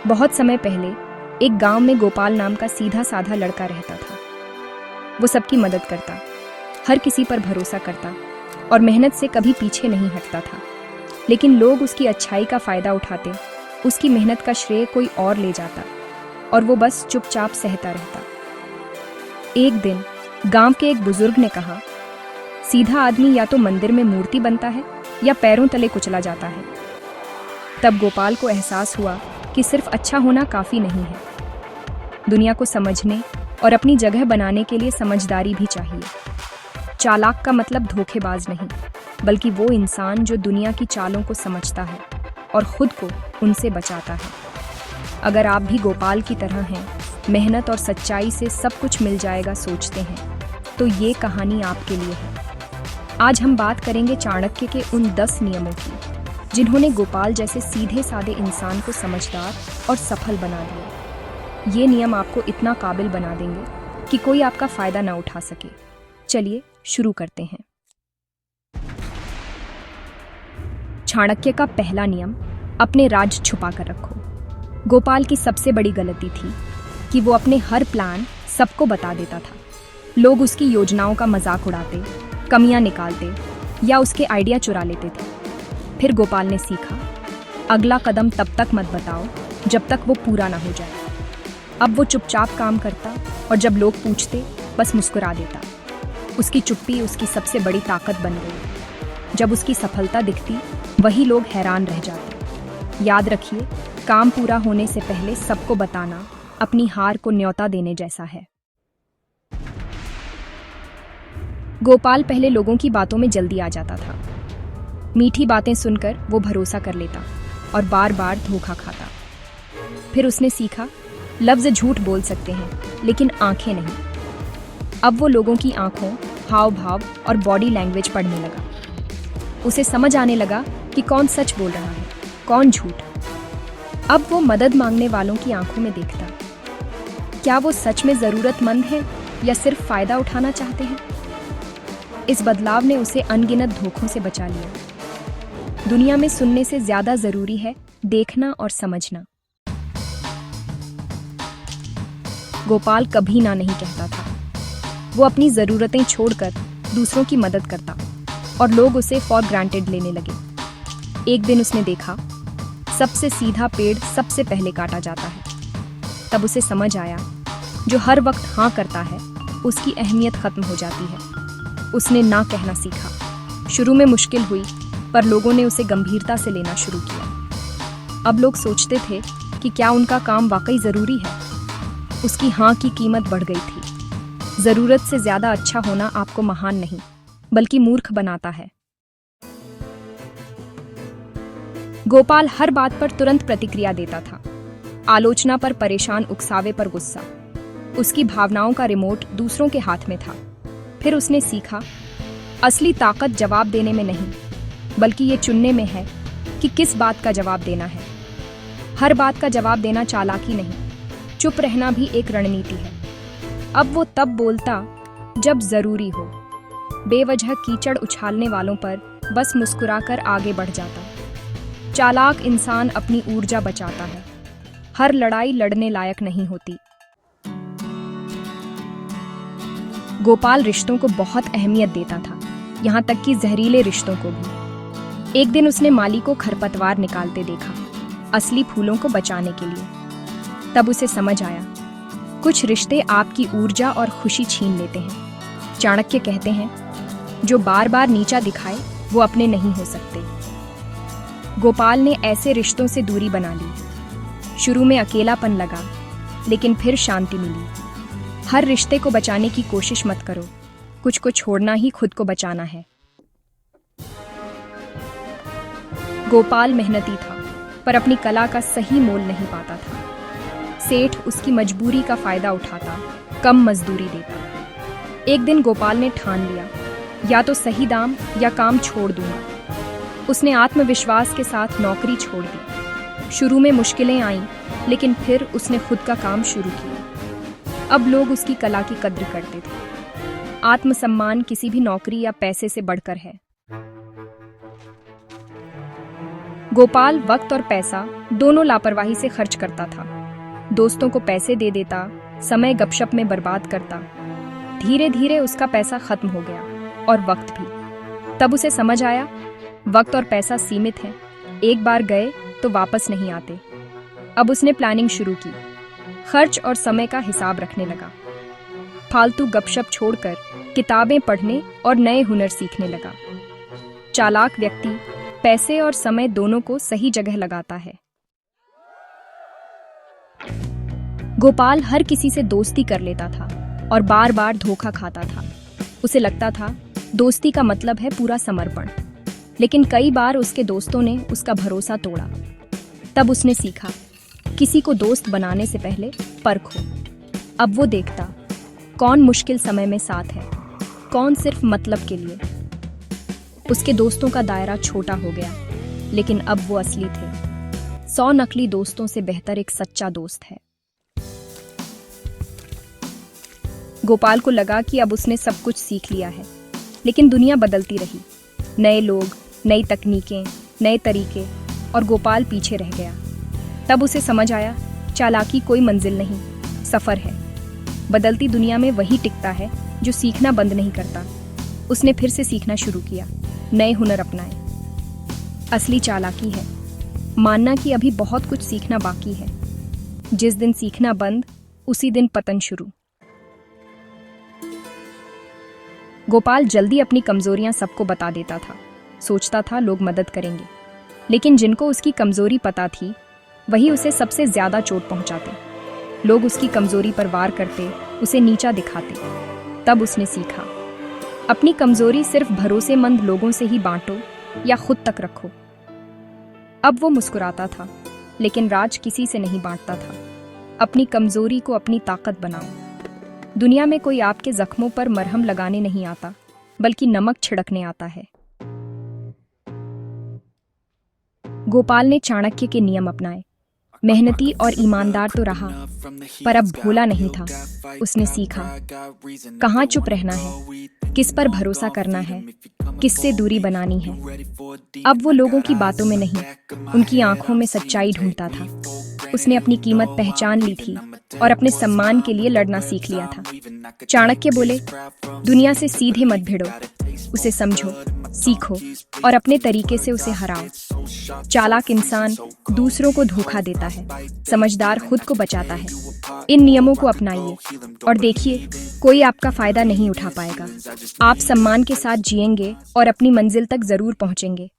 बहुत समय पहले एक गांव में गोपाल नाम का सीधा साधा लड़का रहता था। वो सबकी मदद करता, हर किसी पर भरोसा करता और मेहनत से कभी पीछे नहीं हटता था। लेकिन लोग उसकी अच्छाई का फायदा उठाते, उसकी मेहनत का श्रेय कोई और ले जाता और वो बस चुपचाप सहता रहता। एक दिन गांव के एक बुजुर्ग ने कहा, सीधा आदमी या तो मंदिर में मूर्ति बनता है या पैरों तले कुचला जाता है। तब गोपाल को एहसास हुआ कि सिर्फ अच्छा होना काफी नहीं है। दुनिया को समझने और अपनी जगह बनाने के लिए समझदारी भी चाहिए। चालाक का मतलब धोखेबाज नहीं, बल्कि वो इंसान जो दुनिया की चालों को समझता है और खुद को उनसे बचाता है। अगर आप भी गोपाल की तरह हैं, मेहनत और सच्चाई से सब कुछ मिल जाएगा सोचते हैं, तो ये कहानी आपके लिए है। आज हम बात करेंगे चाणक्य के उन 10 नियमों की, जिन्होंने गोपाल जैसे सीधे साधे इंसान को समझदार और सफल बना दिया। ये नियम आपको इतना काबिल बना देंगे कि कोई आपका फायदा ना उठा सके। चलिए शुरू करते हैं। चाणक्य का पहला नियम, अपने राज छुपा कर रखो। गोपाल की सबसे बड़ी गलती थी कि वो अपने हर प्लान सबको बता देता था। लोग उसकी योजनाओं का मजाक उड़ाते, कमियां निकालते या उसके आइडिया चुरा लेते थे। फिर गोपाल ने सीखा, अगला कदम तब तक मत बताओ जब तक वो पूरा ना हो जाए। अब वो चुपचाप काम करता और जब लोग पूछते बस मुस्कुरा देता। उसकी चुप्पी उसकी सबसे बड़ी ताकत बन गई। जब उसकी सफलता दिखती, वही लोग हैरान रह जाते। याद रखिए, काम पूरा होने से पहले सबको बताना अपनी हार को न्योता देने जैसा है। गोपाल पहले लोगों की बातों में जल्दी आ जाता था। मीठी बातें सुनकर वो भरोसा कर लेता और बार बार धोखा खाता। फिर उसने सीखा, लफ्ज़ झूठ बोल सकते हैं लेकिन आंखें नहीं। अब वो लोगों की आंखों, हाव भाव और बॉडी लैंग्वेज पढ़ने लगा। उसे समझ आने लगा कि कौन सच बोल रहा है, कौन झूठ। अब वो मदद मांगने वालों की आंखों में देखता। क्या वो सच में ज़रूरतमंद हैं या सिर्फ फ़ायदा उठाना चाहते हैं? इस बदलाव ने उसे अनगिनत धोखों से बचा लिया। दुनिया में सुनने से ज़्यादा ज़रूरी है देखना और समझना। गोपाल कभी ना नहीं कहता था। वो अपनी ज़रूरतें छोड़कर दूसरों की मदद करता और लोग उसे फॉर ग्रांटेड लेने लगे। एक दिन उसने देखा, सबसे सीधा पेड़ सबसे पहले काटा जाता है। तब उसे समझ आया, जो हर वक्त हाँ करता है उसकी अहमियत खत्म हो जाती है। उसने ना कहना सीखा। शुरू में मुश्किल हुई, पर लोगों ने उसे गंभीरता से लेना शुरू किया। अब लोग सोचते थे कि क्या उनका काम वाकई ज़रूरी है। उसकी हाँ की कीमत बढ़ गई थी। ज़रूरत से ज़्यादा अच्छा होना आपको महान नहीं, बल्कि मूर्ख बनाता है। गोपाल हर बात पर तुरंत प्रतिक्रिया देता था। आलोचना पर परेशान, उकसावे पर गुस्सा। उसकी भावनाओं का रिमोट दूसरों के हाथ में था। फिर उसने सीखा, असली ताकत जवाब देने में नहीं, बल्कि ये चुनने में है कि किस बात का जवाब देना है। हर बात का जवाब देना चालाकी नहीं, चुप रहना भी एक रणनीति है। अब वो तब बोलता जब जरूरी हो। बेवजह कीचड़ उछालने वालों पर बस मुस्कुराकर आगे बढ़ जाता। चालाक इंसान अपनी ऊर्जा बचाता है। हर लड़ाई लड़ने लायक नहीं होती। गोपाल रिश्तों को बहुत अहमियत देता था, यहाँ तक कि जहरीले रिश्तों को भी। एक दिन उसने माली को खरपतवार निकालते देखा, असली फूलों को बचाने के लिए। तब उसे समझ आया, कुछ रिश्ते आपकी ऊर्जा और खुशी छीन लेते हैं। चाणक्य कहते हैं, जो बार बार नीचा दिखाए वो अपने नहीं हो सकते। गोपाल ने ऐसे रिश्तों से दूरी बना ली। शुरू में अकेलापन लगा, लेकिन फिर शांति मिली। हर रिश्ते को बचाने की कोशिश मत करो, कुछ को छोड़ना ही खुद को बचाना है। गोपाल मेहनती था, पर अपनी कला का सही मोल नहीं पाता था। सेठ उसकी मजबूरी का फायदा उठाता, कम मजदूरी देता। एक दिन गोपाल ने ठान लिया, या तो सही दाम या काम छोड़ दूंगा। उसने आत्मविश्वास के साथ नौकरी छोड़ दी। शुरू में मुश्किलें आईं, लेकिन फिर उसने खुद का काम शुरू किया। अब लोग उसकी कला की कद्र करते थे। आत्मसम्मान किसी भी नौकरी या पैसे से बढ़कर है। गोपाल वक्त और पैसा दोनों लापरवाही से खर्च करता था। दोस्तों को पैसे दे देता, समय गपशप में बर्बाद करता। धीरे धीरे उसका पैसा खत्म हो गया और वक्त भी। तब उसे समझ आया, वक्त और पैसा सीमित हैं, एक बार गए तो वापस नहीं आते। अब उसने प्लानिंग शुरू की, खर्च और समय का हिसाब रखने लगा। फालतू गपशप छोड़कर किताबें पढ़ने और नए हुनर सीखने लगा। चालाक व्यक्ति पैसे और समय दोनों को सही जगह लगाता है। गोपाल हर किसी से दोस्ती कर लेता था और बार बार धोखा खाता था। उसे लगता था दोस्ती का मतलब है पूरा समर्पण, लेकिन कई बार उसके दोस्तों ने उसका भरोसा तोड़ा। तब उसने सीखा, किसी को दोस्त बनाने से पहले परखो। अब वो देखता, कौन मुश्किल समय में साथ है, कौन सिर्फ मतलब के लिए। उसके दोस्तों का दायरा छोटा हो गया, लेकिन अब वो असली थे। 100 नकली दोस्तों से बेहतर एक सच्चा दोस्त है। गोपाल को लगा कि अब उसने सब कुछ सीख लिया है, लेकिन दुनिया बदलती रही। नए लोग, नई तकनीकें, नए तरीके, और गोपाल पीछे रह गया। तब उसे समझ आया, चालाकी कोई मंजिल नहीं, सफर है। बदलती दुनिया में वही टिकता है जो सीखना बंद नहीं करता। उसने फिर से सीखना शुरू किया, नए हुनर अपनाए। असली चालाकी है मानना कि अभी बहुत कुछ सीखना बाकी है। जिस दिन सीखना बंद, उसी दिन पतन शुरू। गोपाल जल्दी अपनी कमजोरियां सबको बता देता था। सोचता था लोग मदद करेंगे, लेकिन जिनको उसकी कमजोरी पता थी वही उसे सबसे ज्यादा चोट पहुंचाते। लोग उसकी कमजोरी पर वार करते, उसे नीचा दिखाते। तब उसने सीखा, अपनी कमजोरी सिर्फ भरोसेमंद लोगों से ही बांटो या खुद तक रखो। अब वो मुस्कुराता था, लेकिन राज किसी से नहीं बांटता था। अपनी कमजोरी को अपनी ताकत बनाओ। दुनिया में कोई आपके जख्मों पर मरहम लगाने नहीं आता, बल्कि नमक छिड़कने आता है। गोपाल ने चाणक्य के नियम अपनाए। मेहनती और ईमानदार तो रहा, पर अब भोला नहीं था। उसने सीखा कहाँ चुप रहना है, किस पर भरोसा करना है, किससे दूरी बनानी है। अब वो लोगों की बातों में नहीं, उनकी आंखों में सच्चाई ढूंढता था। उसने अपनी कीमत पहचान ली थी और अपने सम्मान के लिए लड़ना सीख लिया था। चाणक्य बोले, दुनिया से सीधे मत भिड़ो, उसे समझो, सीखो और अपने तरीके से उसे हराओ। चालाक इंसान दूसरों को धोखा देता है, समझदार खुद को बचाता है। इन नियमों को अपनाइए और देखिए, कोई आपका फायदा नहीं उठा पाएगा। आप सम्मान के साथ जिएंगे और अपनी मंजिल तक जरूर पहुंचेंगे।